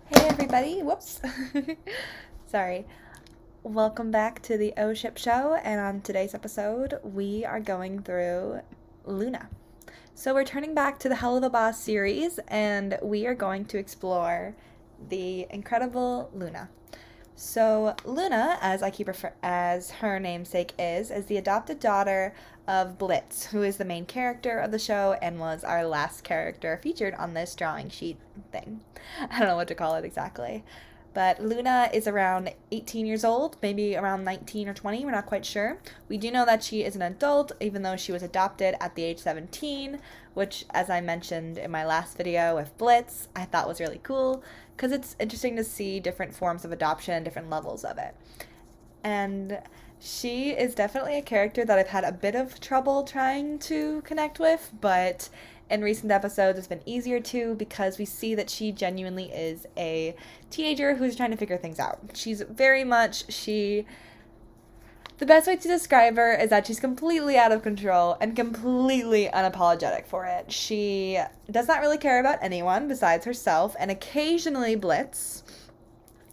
Hey everybody, whoops. Sorry. Welcome back to the O Ship Show, and on today's episode, we are going through Loona. So we're turning back to the Helluva series, and we are going to explore the incredible Loona. So Loona, as I keep as her namesake is the adopted daughter of Blitz, who is the main character of the show and was our last character featured on this drawing sheet thing. I don't know what to call it exactly. But Loona is around 18 years old, maybe around 19 or 20, we're not quite sure. We do know that she is an adult, even though she was adopted at the age 17, which, as I mentioned in my last video with Blitz, I thought was really cool, because it's interesting to see different forms of adoption and different levels of it. And she is definitely a character that I've had a bit of trouble trying to connect with, but in recent episodes it's been easier to, because we see that she genuinely is a teenager who's trying to figure things out. She's very much, the best way to describe her is that she's completely out of control and completely unapologetic for it. She does not really care about anyone besides herself and occasionally Blitz.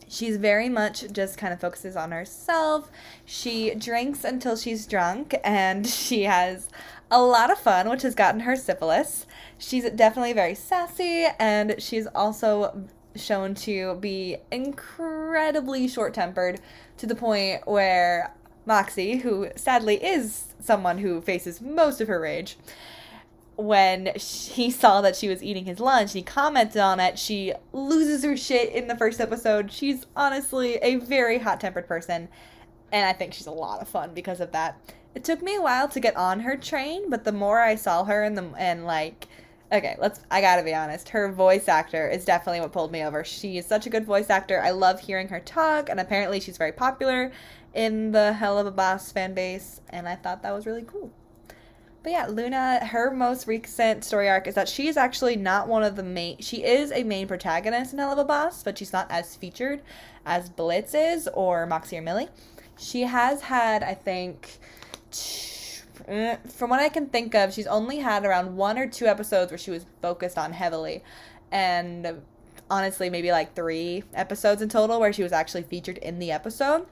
She's very much just kind of focuses on herself. She drinks until she's drunk, and she has a lot of fun, which has gotten her syphilis. She's definitely very sassy, and she's also shown to be incredibly short-tempered to the point where Moxie, who sadly is someone who faces most of her rage, when he saw that she was eating his lunch and he commented on it, she loses her shit in the first episode. She's honestly a very hot-tempered person, and I think she's a lot of fun because of that. It took me a while to get on her train, but the more I saw her I gotta be honest, her voice actor is definitely what pulled me over. She is such a good voice actor. I love hearing her talk, and apparently she's very popular in the Hell of a Boss fan base, and I thought that was really cool. But yeah, Loona, her most recent story arc is that she is actually not one of the main. She is a main protagonist in Helluva Boss, but she's not as featured as Blitz is or Moxie or Millie. She has had, I think, from what I can think of, she's only had around 1 or 2 episodes where she was focused on heavily. And honestly, maybe like 3 episodes in total where she was actually featured in the episode.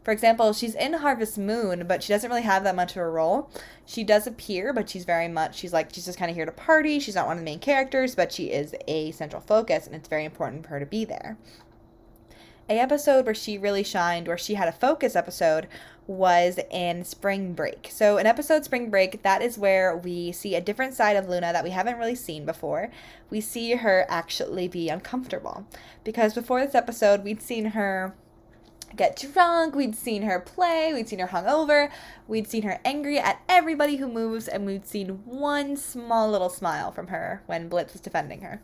For example, she's in Harvest Moon, but she doesn't really have that much of a role. She does appear, but she's just kind of here to party. She's not one of the main characters, but she is a central focus, and it's very important for her to be there. A episode where she really shined, where she had a focus episode, was in Spring Break. So in episode Spring Break, that is where we see a different side of Loona that we haven't really seen before. We see her actually be uncomfortable. Because before this episode, we'd seen her get drunk, we'd seen her play, we'd seen her hungover, we'd seen her angry at everybody who moves, and we'd seen one small little smile from her when Blitz was defending her.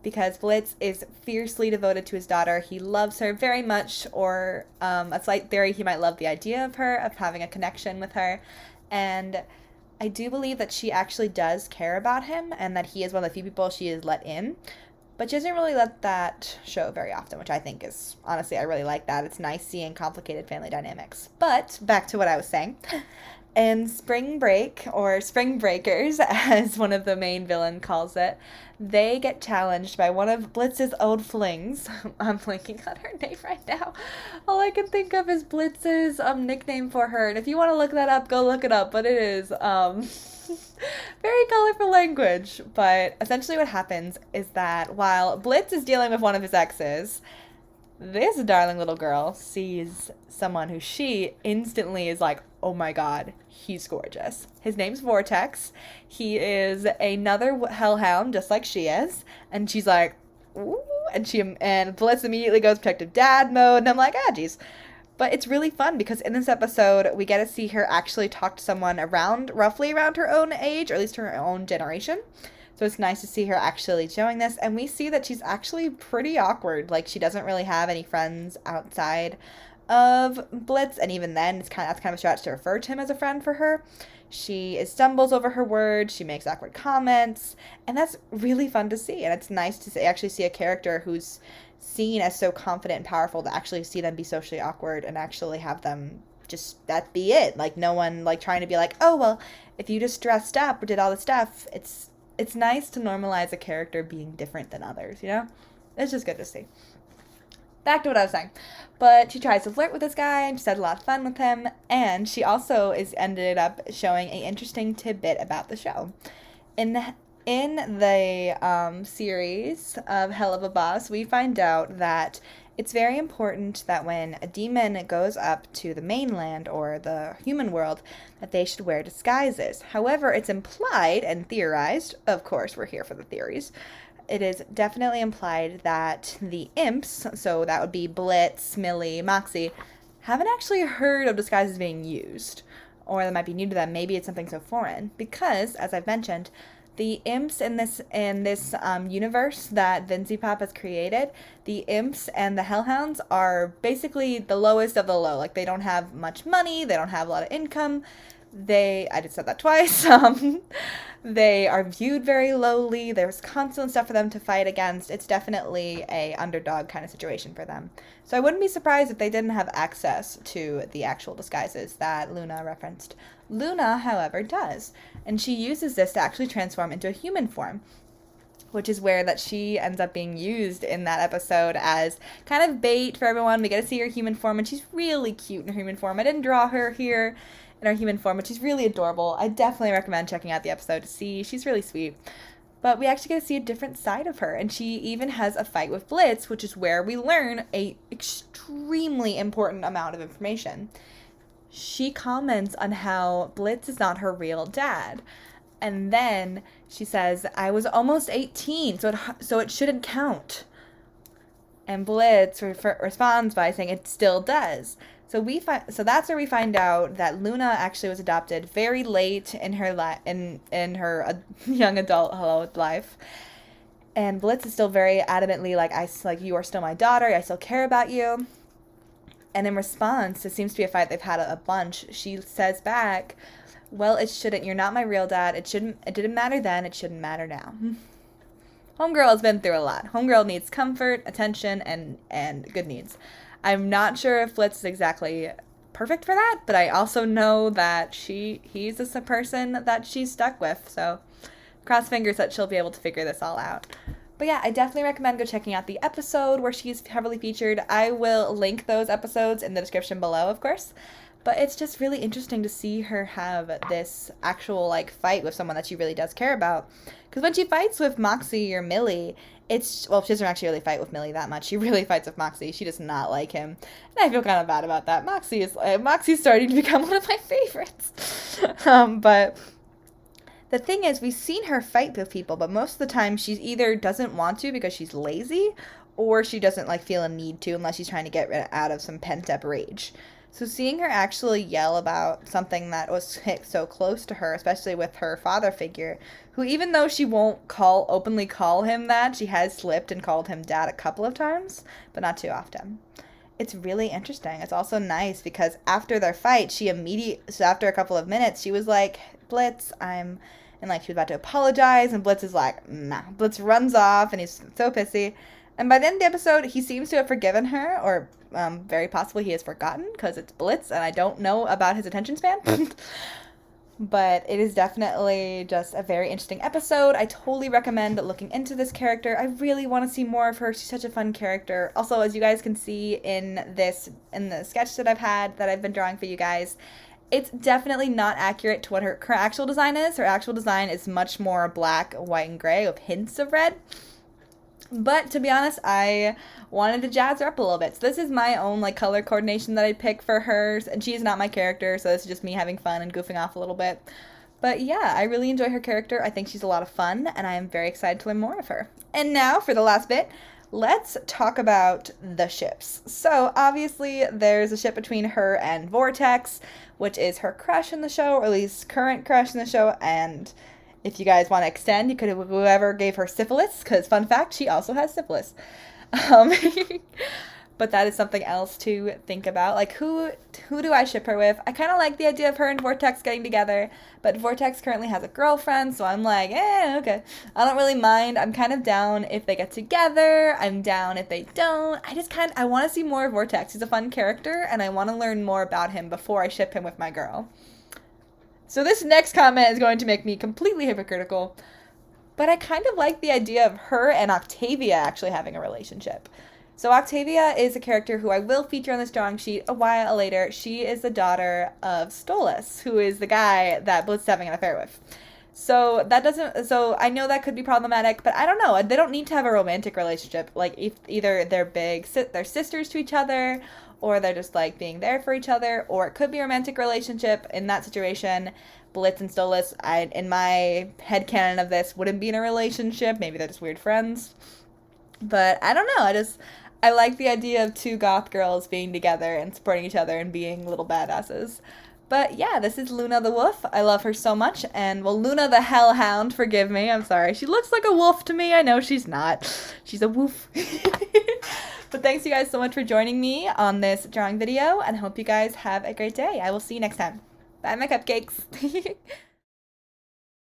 Because Blitz is fiercely devoted to his daughter. He loves her very much, or a slight theory, he might love the idea of her, of having a connection with her. And I do believe that she actually does care about him, and that he is one of the few people she has let in. But she doesn't really let that show very often, which I think is, honestly, I really like that. It's nice seeing complicated family dynamics. But, back to what I was saying. In Spring Break, or Spring Breakers, as one of the main villain calls it, they get challenged by one of Blitz's old flings. I'm blanking on her name right now. All I can think of is Blitz's nickname for her. And if you want to look that up, go look it up. But it is very colorful language. But essentially what happens is that while Blitz is dealing with one of his exes, this darling little girl sees someone who she instantly is like, oh my god, he's gorgeous. His name's Vortex. He is another hellhound, just like she is. And she's like, ooh. And Blitz immediately goes protective dad mode. And I'm like, ah, geez. But it's really fun because in this episode, we get to see her actually talk to someone roughly around her own age, or at least her own generation. So it's nice to see her actually showing this. And we see that she's actually pretty awkward. Like, she doesn't really have any friends outside of Blitz. And even then, that's kind of a stretch to refer to him as a friend for her. She stumbles over her words. She makes awkward comments. And that's really fun to see. And it's nice to actually see a character who's seen as so confident and powerful, to actually see them be socially awkward and actually have them just that be it. Like, no one like trying to be like, oh, well, if you just dressed up or did all this stuff, it's nice to normalize a character being different than others, you know? It's just good to see. back to what I was saying. But she tries to flirt with this guy, and she's had a lot of fun with him, and she also is ended up showing an interesting tidbit about the show. In the series of Helluva Boss, we find out that it's very important that when a demon goes up to the mainland or the human world, that they should wear disguises. However, it's implied and theorized, of course, we're here for the theories, it is definitely implied that the imps, so that would be Blitz, Millie, Moxie, haven't actually heard of disguises being used. Or that might be new to them. Maybe it's something so foreign. Because, as I've mentioned, the imps in this universe that Viviziepop has created, the imps and the hellhounds are basically the lowest of the low. Like, they don't have much money, they don't have a lot of income. I just said that twice. They are viewed very lowly. There's constant stuff for them to fight against. It's definitely a underdog kind of situation for them. So I wouldn't be surprised if they didn't have access to the actual disguises that Loona referenced. Loona, however, does, and she uses this to actually transform into a human form, which is where that she ends up being used in that episode as kind of bait for everyone. We get to see her human form, and she's really cute in her human form. I didn't draw her here in her human form, but she's really adorable. I definitely recommend checking out the episode to see. She's really sweet. But we actually get to see a different side of her, and she even has a fight with Blitz, which is where we learn a extremely important amount of information. She comments on how Blitz is not her real dad. And then she says, I was almost 18, so it shouldn't count. And Blitz responds by saying it still does. So that's where we find out that Loona actually was adopted very late in her in her young adult life. And Blitz is still very adamantly like you are still my daughter. I still care about you. And in response, it seems to be a fight they've had a bunch. She says back, well, it shouldn't. You're not my real dad. It didn't matter then. It shouldn't matter now. Homegirl has been through a lot. Homegirl needs comfort, attention, and good needs. I'm not sure if Blitz is exactly perfect for that, but I also know that he's just a person that she's stuck with. So cross fingers that she'll be able to figure this all out. But yeah, I definitely recommend go checking out the episode where she's heavily featured. I will link those episodes in the description below, of course. But it's just really interesting to see her have this actual fight with someone that she really does care about. Because when she fights with Moxie or Millie, she doesn't actually really fight with Millie that much. She really fights with Moxie. She does not like him. And I feel kind of bad about that. Moxie's starting to become one of my favorites. But the thing is, we've seen her fight with people, but most of the time she either doesn't want to because she's lazy, or she doesn't feel a need to unless she's trying to get out of some pent-up rage. So seeing her actually yell about something that was hit so close to her, especially with her father figure, who even though she won't openly call him that, she has slipped and called him dad a couple of times, but not too often. It's really interesting. It's also nice because after their fight, so after a couple of minutes, she was like, Blitz, and she was about to apologize, and Blitz is like, nah. Blitz runs off, and he's so pissy. And by the end of the episode, he seems to have forgiven her, or very possibly he has forgotten, because it's Blitz, and I don't know about his attention span. But it is definitely just a very interesting episode. I totally recommend looking into this character. I really want to see more of her. She's such a fun character. Also, as you guys can see in the sketch that I've been drawing for you guys, it's definitely not accurate to what her actual design is. Her actual design is much more black, white, and gray with hints of red. But to be honest, I wanted to jazz her up a little bit. So this is my own color coordination that I pick for hers, and she's not my character, so this is just me having fun and goofing off a little bit. But yeah, I really enjoy her character. I think she's a lot of fun, and I am very excited to learn more of her. And now for the last bit, let's talk about the ships. So obviously there's a ship between her and Vortex, which is her crush in the show, or at least current crush in the show, and if you guys want to extend, you could have whoever gave her syphilis, because fun fact, she also has syphilis. But that is something else to think about. Who do I ship her with? I kind of like the idea of her and Vortex getting together, but Vortex currently has a girlfriend, so I'm like, okay. I don't really mind. I'm kind of down if they get together. I'm down if they don't. I want to see more of Vortex. He's a fun character, and I want to learn more about him before I ship him with my girl. So this next comment is going to make me completely hypocritical, but I kind of like the idea of her and Octavia actually having a relationship. So Octavia is a character who I will feature on this drawing sheet a while later. She is the daughter of Stolas, who is the guy that Blitz is having an affair with. So that doesn't. So I know that could be problematic, but I don't know. They don't need to have a romantic relationship. Like if either they're sisters to each other, or they're just like being there for each other, or it could be a romantic relationship. In that situation, Blitz and Stolas, in my headcanon of this, wouldn't be in a relationship. Maybe they're just weird friends. But I don't know. I like the idea of two goth girls being together and supporting each other and being little badasses. But yeah, this is Loona the wolf. I love her so much. And well, Loona the hellhound, forgive me. I'm sorry. She looks like a wolf to me. I know she's not. She's a woof. But thanks you guys so much for joining me on this drawing video. And I hope you guys have a great day. I will see you next time. Bye, my cupcakes.